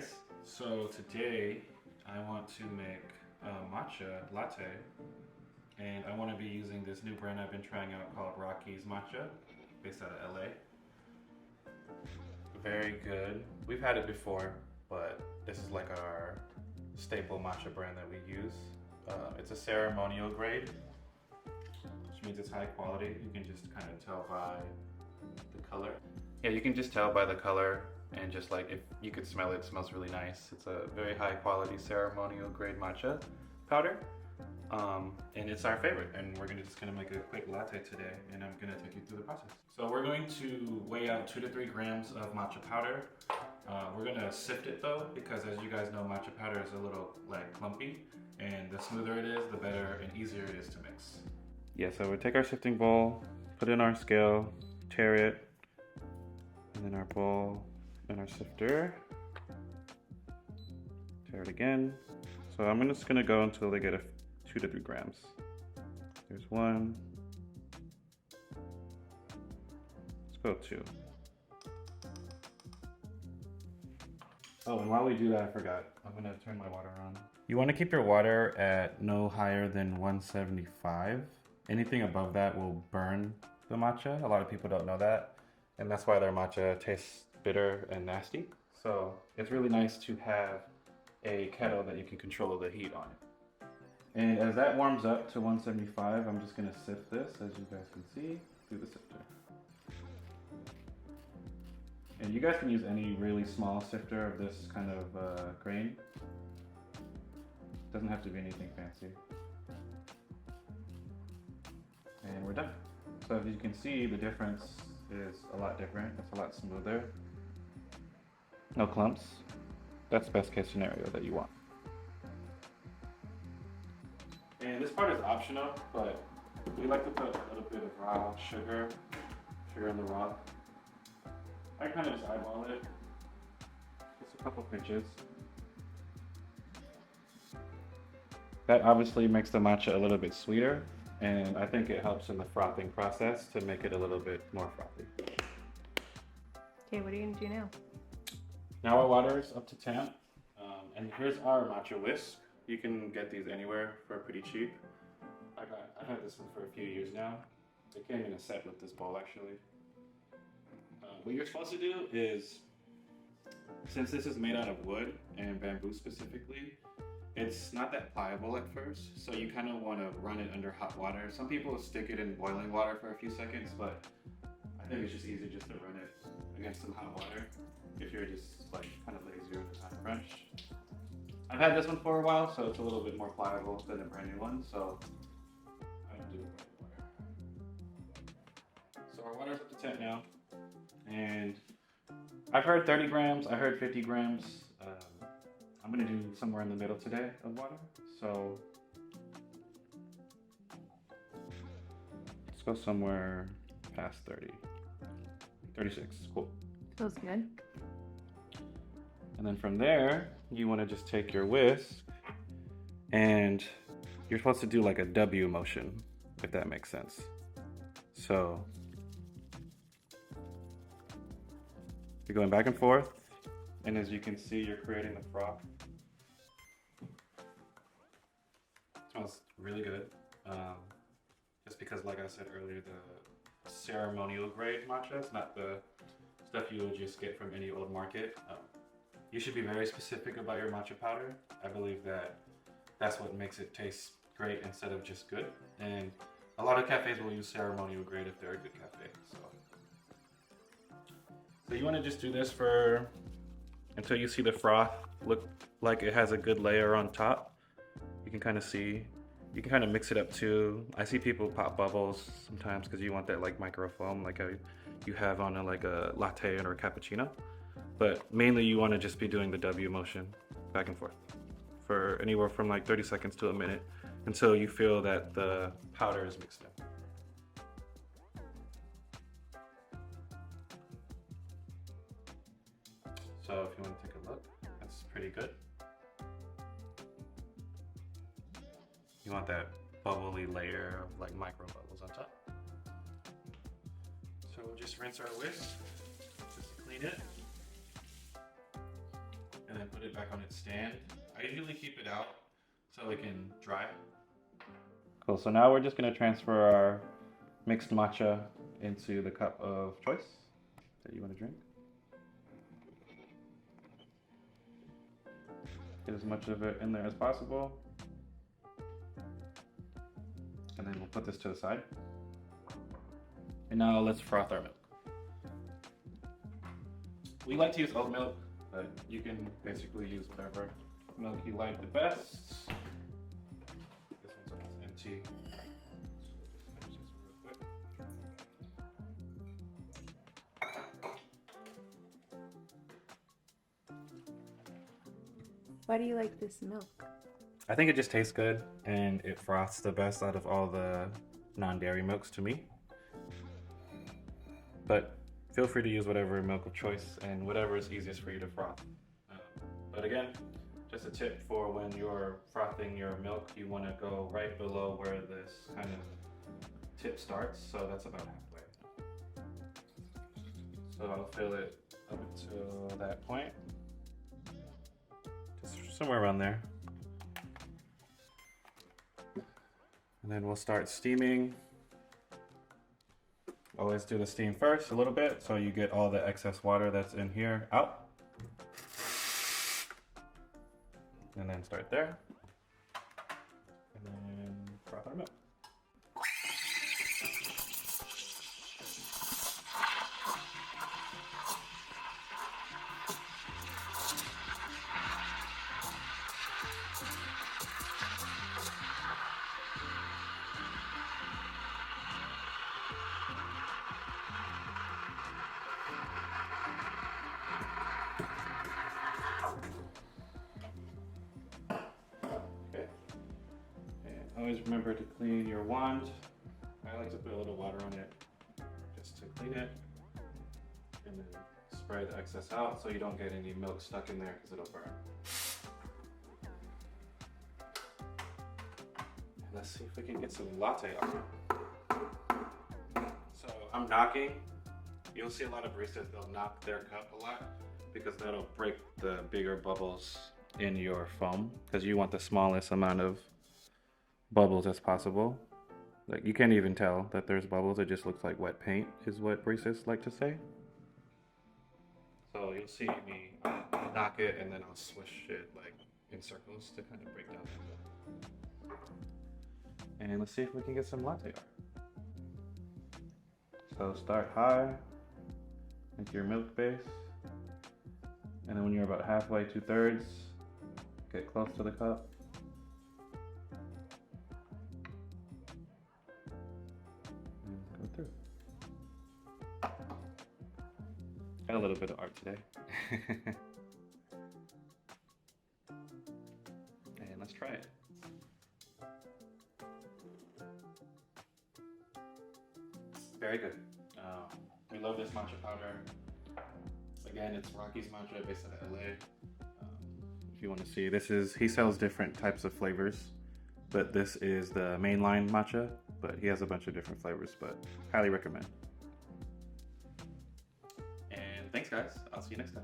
guys. So today I want to make a matcha latte, and I want to be using this new brand I've been trying out called Rocky's Matcha, based out of LA. Very good. We've had it before, but this is like our staple matcha brand that we use. It's a ceremonial grade, which means it's high quality. You can just kind of tell by the color. Yeah, you can just tell by the color, and just like if you could smell it, it smells really nice. It's a very high quality ceremonial grade matcha powder. And it's our favorite, and we're just gonna make a quick latte today, and I'm gonna take you through the process. So we're going to weigh out 2 to 3 grams of matcha powder. We're gonna sift it though, because as you guys know, matcha powder is a little like clumpy, and the smoother it is, the better and easier it is to mix. Yeah, so we take our sifting bowl, put in our scale, tare it, and then our bowl and our sifter. Tare it again. So I'm just gonna go until they get a 2 to 3 grams. There's 1. Let's go 2. Oh, and while we do that, I forgot. I'm gonna turn my water on. You wanna keep your water at no higher than 175. Anything above that will burn the matcha. A lot of people don't know that. And that's why their matcha tastes bitter and nasty. So it's really nice to have a kettle that you can control the heat on it. And as that warms up to 175, I'm just gonna sift this, as you guys can see, through the sifter. And you guys can use any really small sifter of this kind of grain. Doesn't have to be anything fancy. And we're done. So as you can see, the difference is a lot different. It's a lot smoother. No clumps. That's the best case scenario that you want. And this part is optional, but we like to put a little bit of raw sugar in the raw. I kind of just eyeball it, just a couple pinches. That obviously makes the matcha a little bit sweeter, and I think it helps in the frothing process to make it a little bit more frothy. Okay, what are you gonna do now? Now our water is up to temp, and here's our Matcha Whisk. You can get these anywhere for pretty cheap. I've had this one for a few years now. It came in a set with this bowl actually. What you're supposed to do is, since this is made out of wood and bamboo specifically, it's not that pliable at first, so you kind of want to run it under hot water. Some people stick it in boiling water for a few seconds, but I think it's just easier just to run it against some hot water if you're just like kind of lazy or time crunch. I've had this one for a while, so it's a little bit more pliable than a brand new one, so I don't do it with water. So our water's up to temp now, and I've heard 30 grams, I heard 50 grams. I'm gonna do somewhere in the middle today of water, so let's go somewhere past 30. 36, cool. Feels good. And then from there, you want to just take your whisk, and you're supposed to do like a W motion, if that makes sense. So you're going back and forth, and as you can see, you're creating the froth. It smells really good. Just because, like I said earlier, the ceremonial grade matcha is not the stuff you would just get from any old market. You should be very specific about your matcha powder. I believe that that's what makes it taste great instead of just good. And a lot of cafes will use ceremonial grade if they're a good cafe. So you want to just do this for until you see the froth look like it has a good layer on top. You can kind of see. You can kind of mix it up too. I see people pop bubbles sometimes because you want that like micro foam like you have on like a latte or a cappuccino. But mainly you want to just be doing the W motion back and forth for anywhere from like 30 seconds to a minute until you feel that the powder is mixed in. So if you want to take a look, that's pretty good. You want that bubbly layer of like micro bubbles on top. So we'll just rinse our whisk, just clean it. And then put it back on its stand. I usually keep it out so it can dry. Cool, so now we're just gonna transfer our mixed matcha into the cup of choice that you wanna drink. Get as much of it in there as possible. And then we'll put this to the side. And now let's froth our milk. We like to use oat milk, but you can basically use whatever milk you like the best. This one's almost empty. So just finish this real quick. Why do you like this milk? I think it just tastes good and it froths the best out of all the non-dairy milks to me. But feel free to use whatever milk of choice and whatever is easiest for you to froth. But again, just a tip for when you're frothing your milk, you want to go right below where this kind of tip starts. So that's about halfway. So I'll fill it up until that point. Just somewhere around there. And then we'll start steaming. Always do the steam first a little bit so you get all the excess water that's in here out. And then start there. And then froth our milk. Always remember to clean your wand. I like to put a little water on it just to clean it. And then spray the excess out so you don't get any milk stuck in there because it'll burn. And let's see if we can get some latte on. So I'm knocking. You'll see a lot of baristas, they'll knock their cup a lot because that'll break the bigger bubbles in your foam because you want the smallest amount of bubbles as possible. Like you can't even tell that there's bubbles, it just looks like wet paint is what baristas like to say. So you'll see me knock it and then I'll swish it like in circles to kind of break down the milk. And let's see if we can get some latte art. So start high, make your milk base, and then when you're about halfway, 2/3, get close to the cup. Got a little bit of art today. And let's try it. Very good. We love this matcha powder. Again, it's Rocky's matcha based out of LA. If you want to see, he sells different types of flavors, but this is the mainline matcha, but he has a bunch of different flavors, but highly recommend. Thanks guys, I'll see you next time.